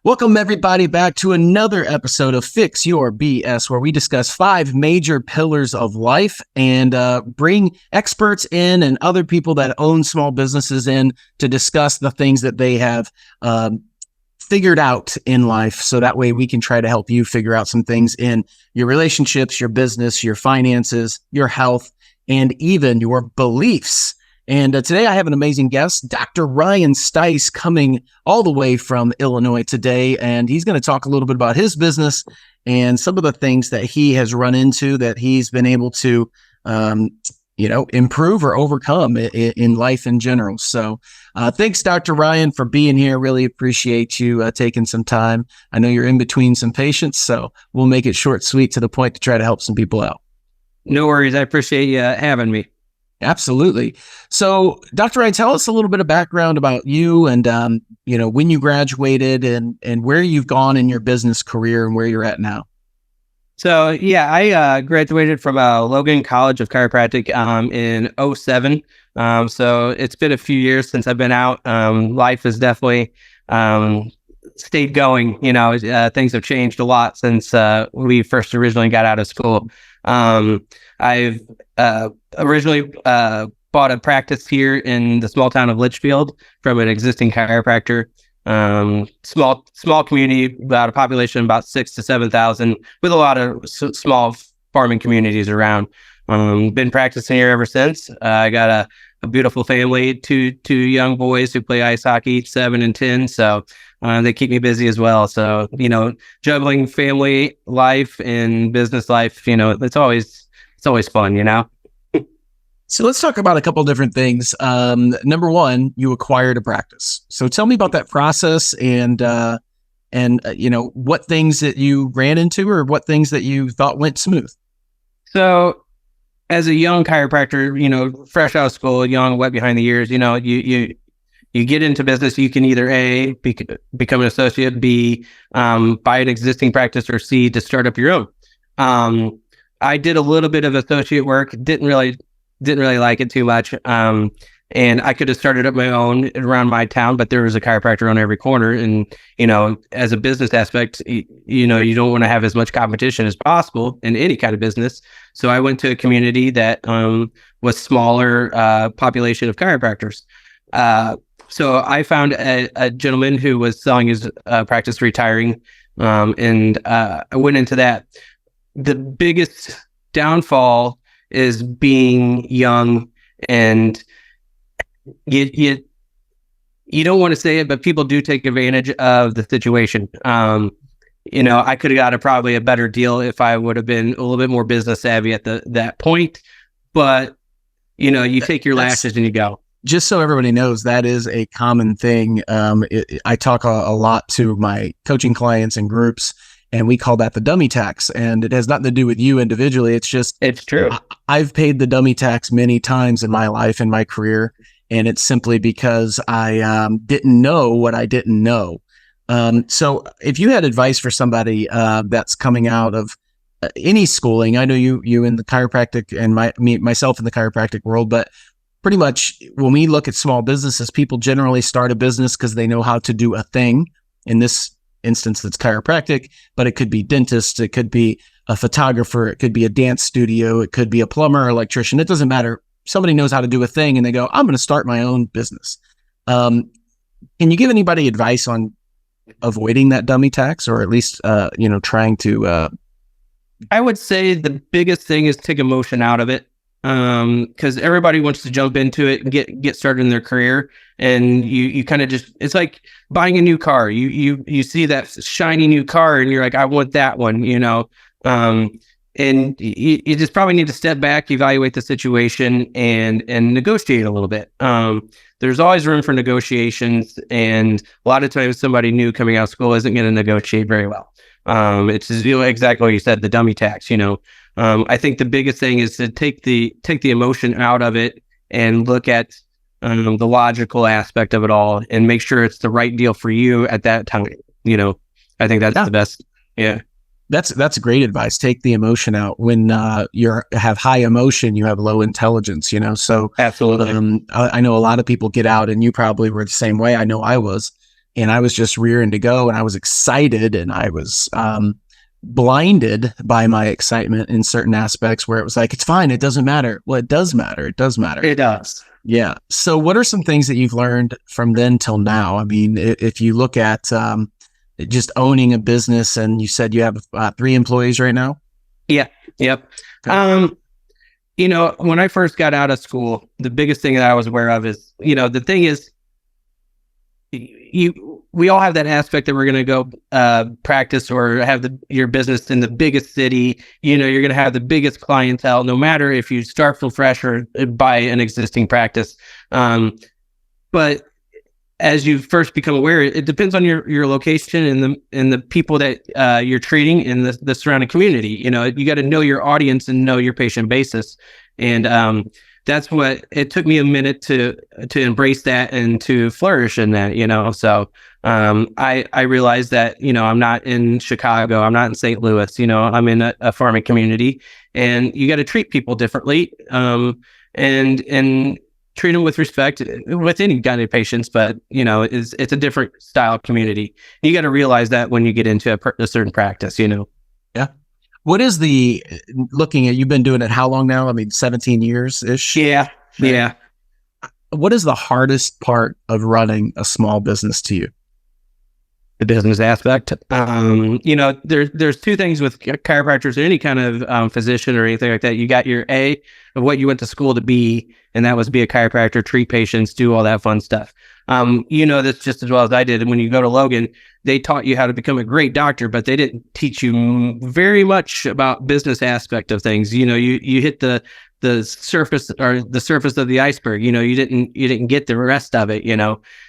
Welcome, everybody, back to another episode of Fix Your BS, where we discuss 5 major pillars of life and bring experts in and other people that own small businesses in to discuss the things that they have figured out in life. So that way we can try to help you figure out some things in your relationships, your business, your finances, your health, and even your beliefs. And today I have an amazing guest, Dr. Ryan Stice, coming all the way from Illinois today. And he's going to talk a little bit about his business and some of the things that he has run into that he's been able to, improve or overcome in life in general. So thanks, Dr. Ryan, for being here. Really appreciate you taking some time. I know you're in between some patients, so we'll make it short, sweet, to the point to try to help some people out. No worries. I appreciate you having me. Absolutely. So, Dr. Ryan, tell us a little bit of background about you and, when you graduated and where you've gone in your business career and where you're at now. So, I graduated from Logan College of Chiropractic in 2007. So it's been a few years since I've been out. Life has definitely stayed going. Things have changed a lot since we first originally got out of school. I've originally bought a practice here in the small town of Litchfield from an existing chiropractor. Small community, about a population of about 6,000 to 7,000, with a lot of small farming communities around. Been practicing here ever since. I got a beautiful family, two young boys who play ice hockey, 7 and 10. So they keep me busy as well. So, juggling family life and business life, it's always fun, So let's talk about a couple of different things. Number one, you acquired a practice. So tell me about that process and what things that you ran into or what things that you thought went smooth. So as a young chiropractor, fresh out of school, young, wet behind the ears, you get into business. You can either A, become an associate, B, buy an existing practice, or C, to start up your own. I did a little bit of associate work, didn't really like it too much. And I could have started up my own around my town, but there was a chiropractor on every corner. And, as a business aspect, you don't want to have as much competition as possible in any kind of business. So I went to a community that was smaller population of chiropractors. So I found a gentleman who was selling his practice, retiring, and I went into that. The biggest downfall is being young, and you don't want to say it, but people do take advantage of the situation. I could have got probably a better deal if I would have been a little bit more business savvy at that point. But you take your lashes and you go. Just so everybody knows, that is a common thing. I talk a lot to my coaching clients and groups, and we call that the dummy tax. And it has nothing to do with you individually. It's true. I've paid the dummy tax many times in my life, in my career. And it's simply because I didn't know what I didn't know. So if you had advice for somebody that's coming out of any schooling, I know you in the chiropractic and myself in the chiropractic world, but pretty much when we look at small businesses, people generally start a business because they know how to do a thing. In this instance, that's chiropractic, but it could be dentist, it could be a photographer, it could be a dance studio, it could be a plumber or electrician. It doesn't matter. Somebody knows how to do a thing and they go, I'm going to start my own business. Can you give anybody advice on avoiding that dummy tax, or at least, trying to... I would say the biggest thing is take emotion out of it. Because everybody wants to jump into it and get started in their career, and you kind of just, it's like buying a new car. You see that shiny new car and you're like, I want that one, and you just probably need to step back, evaluate the situation, and negotiate a little bit. There's always room for negotiations, and a lot of times somebody new coming out of school isn't going to negotiate very well. It's exactly what you said, the dummy tax. I think the biggest thing is to take the emotion out of it and look at the logical aspect of it all, and make sure it's the right deal for you at that time. I think that's the best. Yeah. That's great advice. Take the emotion out. When you have high emotion, you have low intelligence, So absolutely. I know a lot of people get out, and you probably were the same way. I know I was. and I was just rearing to go, and I was excited, and I was blinded by my excitement in certain aspects where it was like, it's fine, it doesn't matter. Well, it does matter. It does matter. It does. Yeah. So what are some things that you've learned from then till now? I mean, if you look at just owning a business, and you said you have 3 employees right now. Yeah. Yep. Okay. When I first got out of school, the biggest thing that I was aware of is, the thing is, we all have that aspect that we're going to go practice or have your business in the biggest city. You're going to have the biggest clientele, no matter if you start from fresh or buy an existing practice. But as you first become aware, it depends on your location and the people that you're treating in the surrounding community. You got to know your audience and know your patient basis. And that's what it took me a minute to embrace that and to flourish in that, So I realized that, I'm not in Chicago, I'm not in St. Louis, I'm in a farming community, and you got to treat people differently, and treat them with respect with any kind of patients, but it's a different style community. You got to realize that when you get into a certain practice, Yeah. What is looking at, you've been doing it how long now? I mean, 17 years ish. Yeah. Yeah. What is the hardest part of running a small business to you? The business aspect. There's 2 things with chiropractors or any kind of physician or anything like that. You got your A of what you went to school to be, and that was be a chiropractor, treat patients, do all that fun stuff. This just as well as I did. And when you go to Logan, they taught you how to become a great doctor, but they didn't teach you very much about business aspect of things. You hit the surface or the surface of the iceberg. You didn't get the rest of it.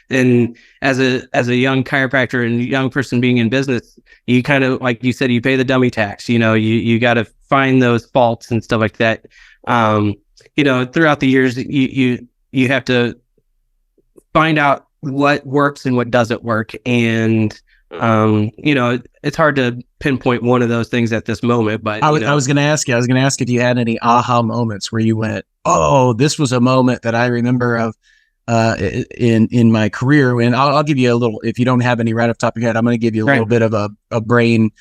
And as a young chiropractor and young person being in business, you kind of, like you said, you pay the dummy tax. You got to find those faults and stuff like that. Throughout the years, you have to find out what works and what doesn't work. And, it's hard to pinpoint one of those things at this moment, but I was going to ask if you had any aha moments where you went, oh, this was a moment that I remember of in my career. And I'll give you a little, if you don't have any right off the top of your head, I'm going to give you a little bit of a brain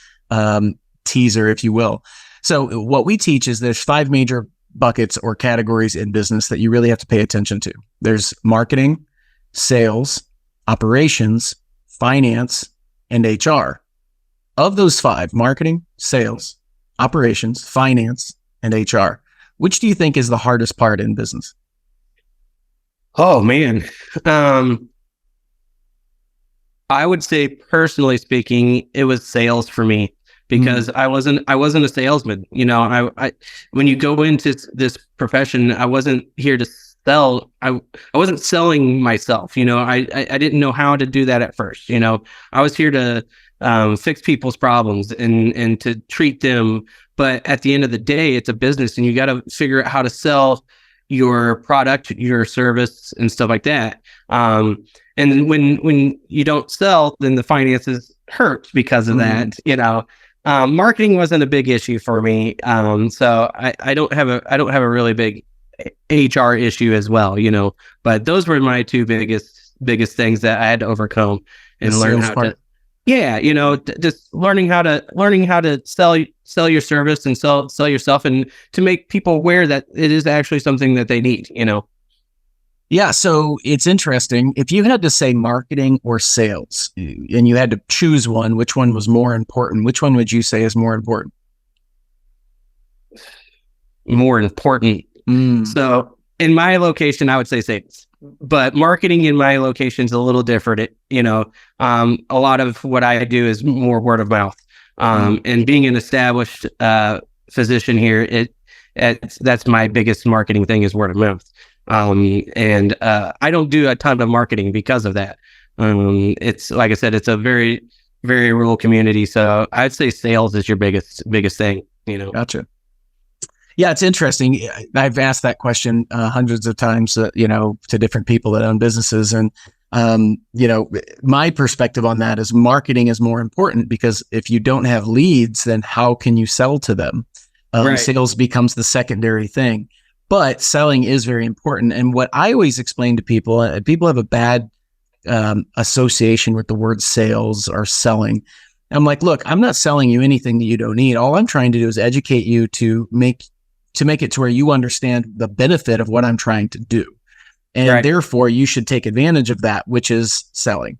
teaser, if you will. So what we teach is there's 5 major buckets or categories in business that you really have to pay attention to. There's marketing, sales, operations, finance, and HR. Of those 5, marketing, sales, operations, finance, and HR, which do you think is the hardest part in business? Oh man. I would say, personally speaking, it was sales for me, because I wasn't a salesman. I when you go into this profession, I wasn't here to sell. I wasn't selling myself. I didn't know how to do that at first. I was here to fix people's problems and to treat them. But at the end of the day, it's a business, and you got to figure out how to sell your product, your service, and stuff like that. And when you don't sell, then the finances hurt because of that. Marketing wasn't a big issue for me. So I don't have a really big HR issue as well, but those were my 2 biggest things that I had to overcome and learn how to. Yeah, just learning how to sell your service and sell yourself, and to make people aware that it is actually something that they need. Yeah, so it's interesting. If you had to say marketing or sales, and you had to choose one, which one was more important? Which one would you say is more important? More important. So in my location, I would say sales, but marketing in my location is a little different. A lot of what I do is more word of mouth. And being an established physician here, that's my biggest marketing thing, is word of mouth. And I don't do a ton of marketing because of that. It's, like I said, it's a very, very rural community. So I'd say sales is your biggest thing, Gotcha. Yeah, it's interesting. I've asked that question hundreds of times, to different people that own businesses. And, my perspective on that is marketing is more important, because if you don't have leads, then how can you sell to them? Right. Sales becomes the secondary thing, but selling is very important. And what I always explain to people, people have a bad association with the word sales or selling. I'm like, look, I'm not selling you anything that you don't need. All I'm trying to do is educate you to make it to where you understand the benefit of what I'm trying to do. And therefore you should take advantage of that, which is selling.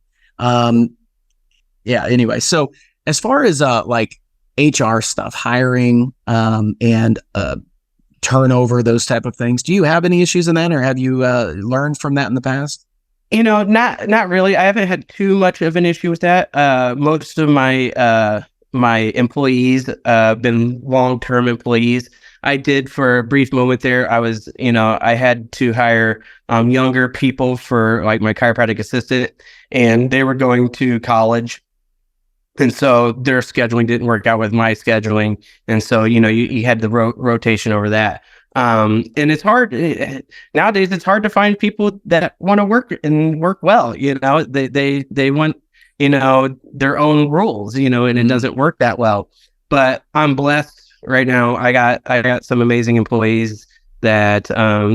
Anyway, so as far as like HR stuff, hiring, and turnover, those type of things, do you have any issues in that, or have you learned from that in the past? Not really. I haven't had too much of an issue with that. Most of my my employees been long-term employees. I did for a brief moment there. I had to hire younger people for like my chiropractic assistant, and they were going to college. And so their scheduling didn't work out with my scheduling. And so, you had the rotation over that. And it's hard nowadays. It's hard to find people that want to work and work well. They want, their own rules, and it doesn't work that well. But I'm blessed right now. I got some amazing employees that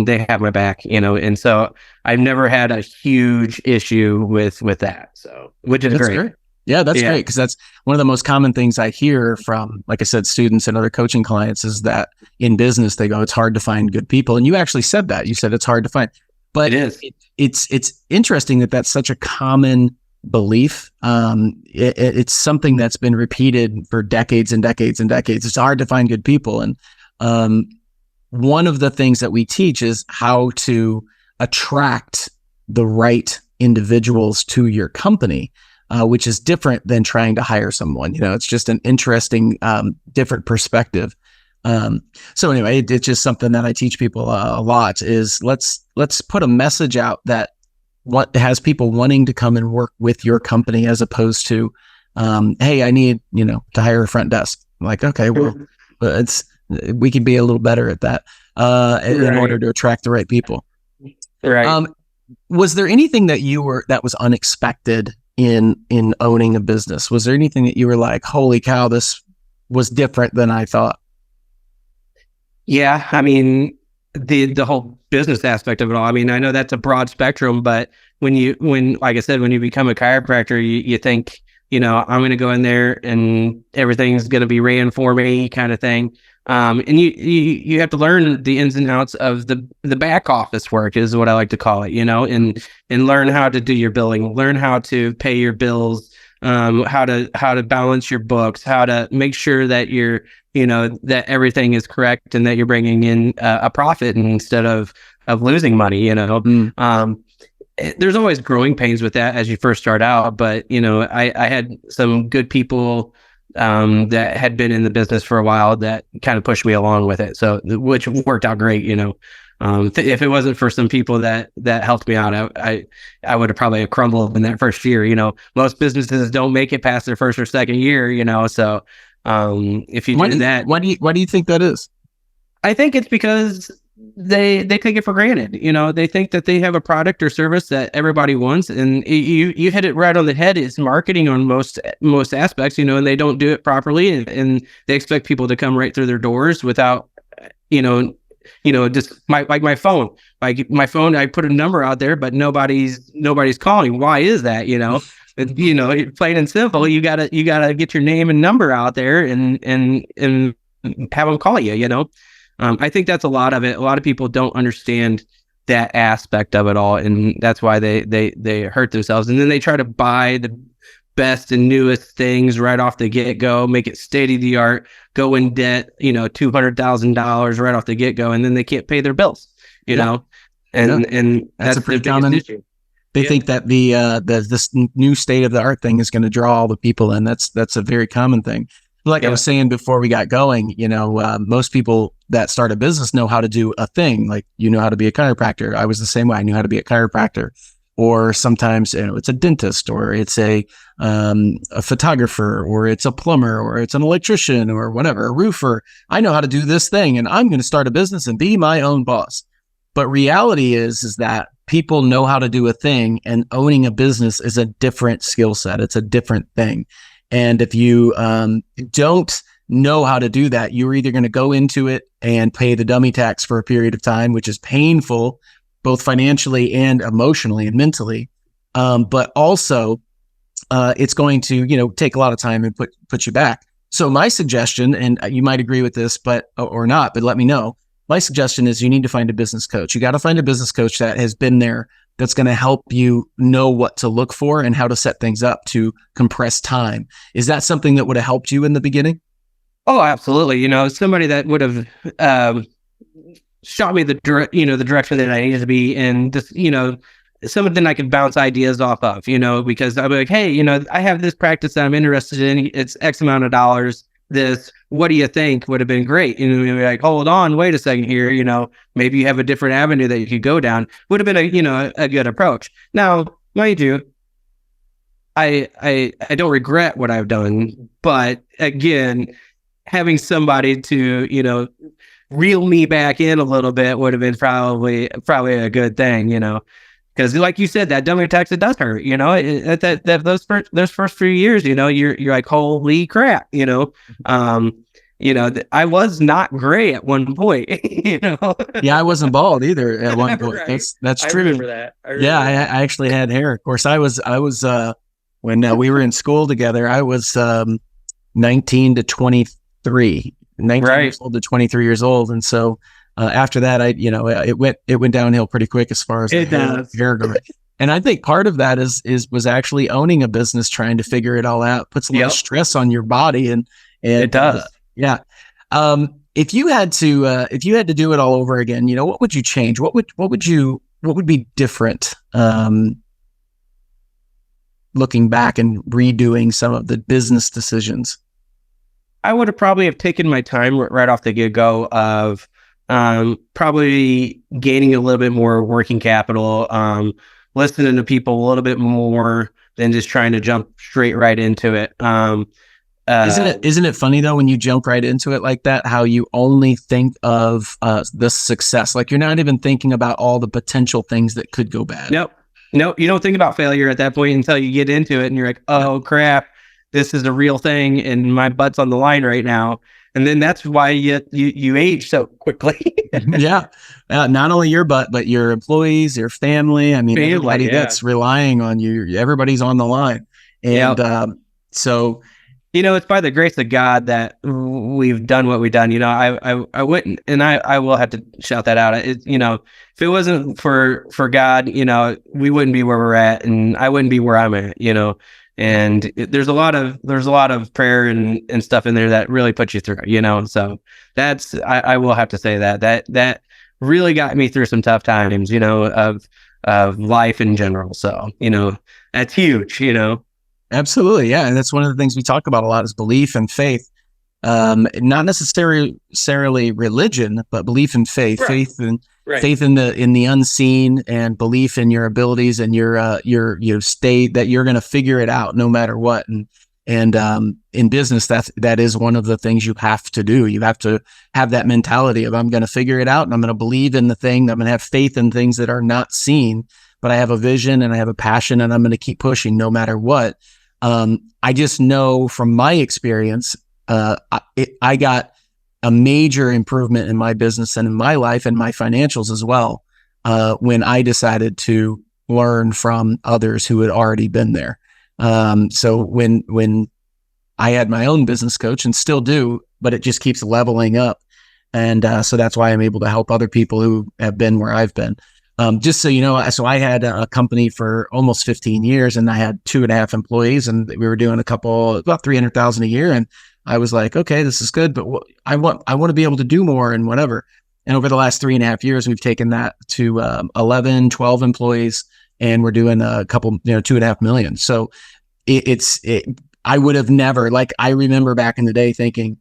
they have my back, and so I've never had a huge issue with that. So, which is great. Yeah, that's great, because that's one of the most common things I hear from, like I said, students and other coaching clients, is that in business they go, it's hard to find good people. And you actually said that. You said it's hard to find, but it is. It's interesting that that's such a common belief. It's something that's been repeated for decades and decades and decades. It's hard to find good people, and one of the things that we teach is how to attract the right individuals to your company. Which is different than trying to hire someone. It's just an interesting, different perspective. So anyway, it's just something that I teach people a lot, is let's put a message out that what has people wanting to come and work with your company, as opposed to, hey, I need, to hire a front desk. I'm like, okay, well, we can be a little better at that, in order to attract the right people. Right. Was there anything that was unexpected in owning a business? Was there anything that you were like, holy cow, this was different than I thought? Yeah. I mean, the whole business aspect of it all. I mean, I know that's a broad spectrum, but like I said, when you become a chiropractor, you think, I'm going to go in there and everything's going to be ran for me, kind of thing. And you have to learn the ins and outs of the back office work, is what I like to call it, and learn how to do your billing, learn how to pay your bills, how to balance your books, how to make sure that you're, that everything is correct and that you're bringing in a profit instead of losing money, There's always growing pains with that as you first start out, but I had some good people that had been in the business for a while that kind of pushed me along with it. So, which worked out great, if it wasn't for some people that helped me out, I would have probably crumbled in that first year. Most businesses don't make it past their first or second year, so, if you do that, why do you think that is? I think it's because they take it for granted. They think that they have a product or service that everybody wants, and you hit it right on the head. It's marketing on most aspects, and they don't do it properly, and they expect people to come right through their doors without, just my phone. Like my phone, I put a number out there, but nobody's calling. Why is that? Plain and simple. You gotta get your name and number out there and have them call you. I think that's a lot of it. A lot of people don't understand that aspect of it all, and that's why they hurt themselves. And then they try to buy the best and newest things right off the get-go, make it state-of-the-art, go in debt, $200,000 right off the get-go, and then they can't pay their bills, and that's a pretty common issue. They think that this new state-of-the-art thing is going to draw all the people in. That's a very common thing. Like I was saying before we got going, most people that start a business know how to do a thing. Like, how to be a chiropractor. I was the same way. I knew how to be a chiropractor. Or sometimes it's a dentist, or it's a photographer, or it's a plumber, or it's an electrician, or whatever, a roofer. I know how to do this thing, and I'm going to start a business and be my own boss. But reality is that people know how to do a thing, and owning a business is a different skill set. It's a different thing. And if you don't know how to do that, you're either going to go into it and pay the dummy tax for a period of time, which is painful, both financially and emotionally and mentally, but also it's going to, take a lot of time and put you back. So my suggestion, and you might agree with this, or not, but let me know. My suggestion is you need to find a business coach. You got to find a business coach that has been there, that's going to help you know what to look for and how to set things up to compress time. Is that something that would have helped you in the beginning? Oh, absolutely. Somebody that would have shot me the direction that I needed to be, and just, something I could bounce ideas off of, because I'll be like, hey, I have this practice that I'm interested in. It's X amount of dollars. What do you think would have been great? You'd be like, hold on, wait a second here. Maybe you have a different avenue that you could go down. Would have been a good approach. Now, mind you, I don't regret what I've done, but again, having somebody to, reel me back in a little bit would have been probably a good thing, because like you said, that dummy tax, it does hurt, those first few years, you're like, holy crap, I was not great at one point, Yeah, I wasn't bald either at one point. Right. That's true. I remember that. I actually had hair. Of course, I was when we were in school together, I was 19 to 23. 19 right. years old to 23 years old. And so after that, it went downhill pretty quick as far as hair going. And I think part of that was actually owning a business, trying to figure it all out, puts a lot of stress on your body. And it does. Yeah. If you had to do it all over again, what would you change? What would be different? Looking back and redoing some of the business decisions. I would have probably taken my time right off the get-go of probably gaining a little bit more working capital, listening to people a little bit more than just trying to jump straight right into it. Isn't it funny though, when you jump right into it like that, how you only think of the success? Like you're not even thinking about all the potential things that could go bad. Nope. You don't think about failure at that point until you get into it and you're like, oh crap, this is a real thing and my butt's on the line right now. And then that's why you age so quickly. Yeah. Not only your butt, but your employees, your family. I mean, everybody that's relying on you, everybody's on the line. And so, it's by the grace of God that we've done what we've done. I wouldn't, and I will have to shout that out. If it wasn't for God, we wouldn't be where we're at, and I wouldn't be where I'm at, and there's a lot of prayer and stuff in there that really puts you through, so that's, I will have to say that really got me through some tough times, of life in general. So, that's huge, Absolutely. Yeah. And that's one of the things we talk about a lot is belief and faith. Not necessarily religion, but belief and faith, right. Faith in the unseen, and belief in your abilities and your state that you're going to figure it out no matter what. And in business, that is one of the things you have to do. You have to have that mentality of, I'm going to figure it out, and I'm going to believe in the thing. I'm going to have faith in things that are not seen, but I have a vision and I have a passion, and I'm going to keep pushing no matter what. I just know from my experience, I got a major improvement in my business and in my life and my financials as well, when I decided to learn from others who had already been there. So when I had my own business coach, and still do, but it just keeps leveling up. And so that's why I'm able to help other people who have been where I've been. Just so you know, so I had a company for almost 15 years, and I had 2.5 employees, and we were doing about $300,000 a year. And I was like, okay, this is good, but I want to be able to do more and whatever. And over the last 3.5 years, we've taken that to 11, 12 employees, and we're doing a couple, $2.5 million. So I would have never, I remember back in the day thinking,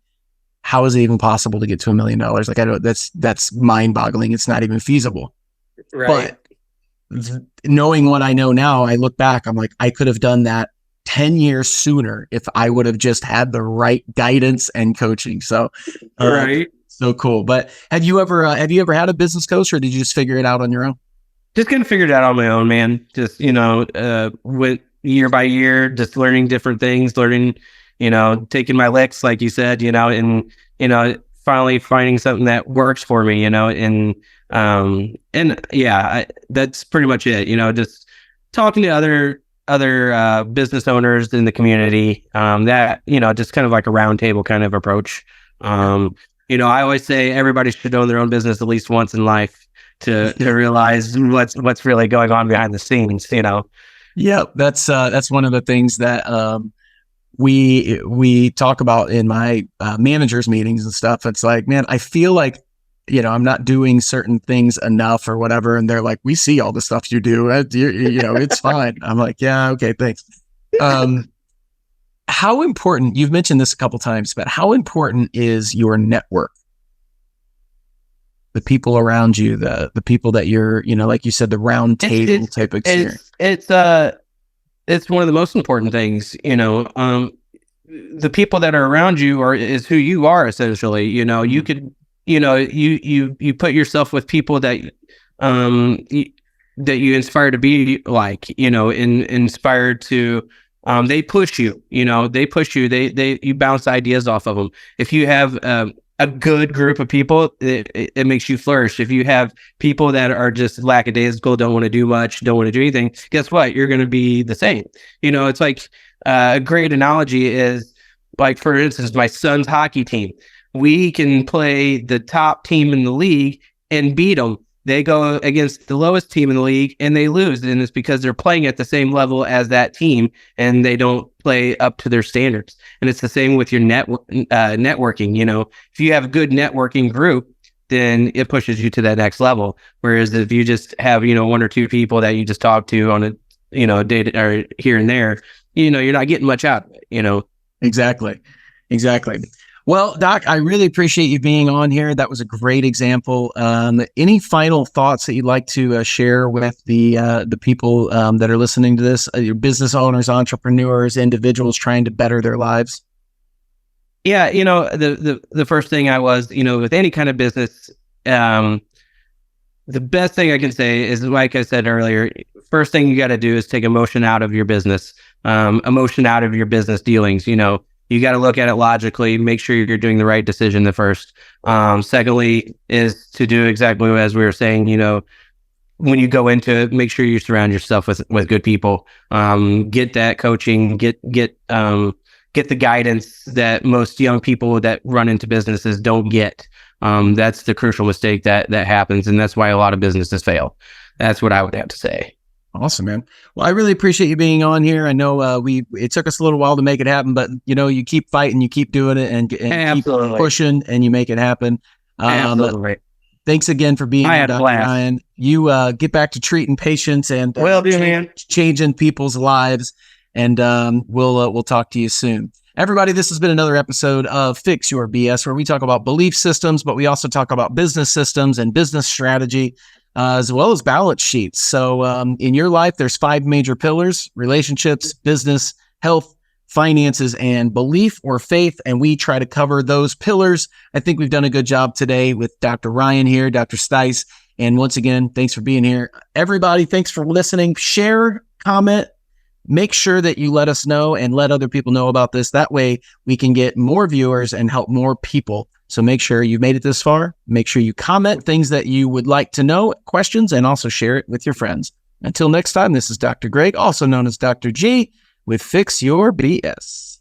how is it even possible to get to $1 million? Like, I don't, that's mind boggling. It's not even feasible. Right. But knowing what I know now, I look back, I'm like, I could have done that 10 years sooner if I would have just had the right guidance and coaching. So, right. So cool. But have you ever had a business coach, or did you just figure it out on your own? Just kind of figured it out on my own, man. Just, went year by year, just learning different things, taking my licks, like you said, and, finally finding something that works for me, and yeah, that's pretty much it, just talking to other business owners in the community, that, just kind of like a roundtable kind of approach. I always say everybody should own their own business at least once in life to realize what's really going on behind the scenes. Yeah, that's one of the things that we talk about in my managers meetings and stuff. It's like, man, I feel like, I'm not doing certain things enough or whatever. And they're like, we see all the stuff you do. It's fine. I'm like, yeah, okay, thanks. How important, you've mentioned this a couple times, but how important is your network? The people around you, the people that you're, like you said, the round table type of experience. It's one of the most important things, the people that are around you is who you are, essentially. You could, you put yourself with people that that you inspire to be like, inspired to, they push you, you bounce ideas off of them. If you have a good group of people, it makes you flourish. If you have people that are just lackadaisical, don't want to do much, don't want to do anything, guess what? You're going to be the same. It's like a great analogy is like, for instance, my son's hockey team. We can play the top team in the league and beat them. They go against the lowest team in the league and they lose. And it's because they're playing at the same level as that team and they don't play up to their standards. And it's the same with your networking. If you have a good networking group, then it pushes you to that next level. Whereas if you just have, one or two people that you just talk to on a, day or here and there, you're not getting much out of it, Exactly. Well, Doc, I really appreciate you being on here. That was a great example. Any final thoughts that you'd like to share with the people that are listening to this, your business owners, entrepreneurs, individuals trying to better their lives? Yeah, the first thing with any kind of business, the best thing I can say is, like I said earlier, first thing you got to do is take emotion out of your business, emotion out of your business dealings. You got to look at it logically, make sure you're doing the right decision the first. Secondly is to do exactly as we were saying, when you go into it, make sure you surround yourself with good people, get that coaching, get the guidance that most young people that run into businesses don't get. That's the crucial mistake that happens. And that's why a lot of businesses fail. That's what I would have to say. Awesome, man. Well, I really appreciate you being on here. I know it took us a little while to make it happen, but you keep fighting, you keep doing it, and keep pushing, and you make it happen. Absolutely. Thanks again for being here, Dr. Ryan. You get back to treating patients and changing people's lives, and we'll talk to you soon. Everybody, this has been another episode of Fix Your BS, where we talk about belief systems, but we also talk about business systems and business strategy, as well as balance sheets. So in your life, there's 5 major pillars: relationships, business, health, finances, and belief or faith. And we try to cover those pillars. I think we've done a good job today with Dr. Ryan here, Dr. Stice. And once again, thanks for being here. Everybody, thanks for listening. Share, comment, make sure that you let us know and let other people know about this. That way we can get more viewers and help more people. So make sure you've made it this far. Make sure you comment things that you would like to know, questions, and also share it with your friends. Until next time, this is Dr. Greg, also known as Dr. G, with Fix Your BS.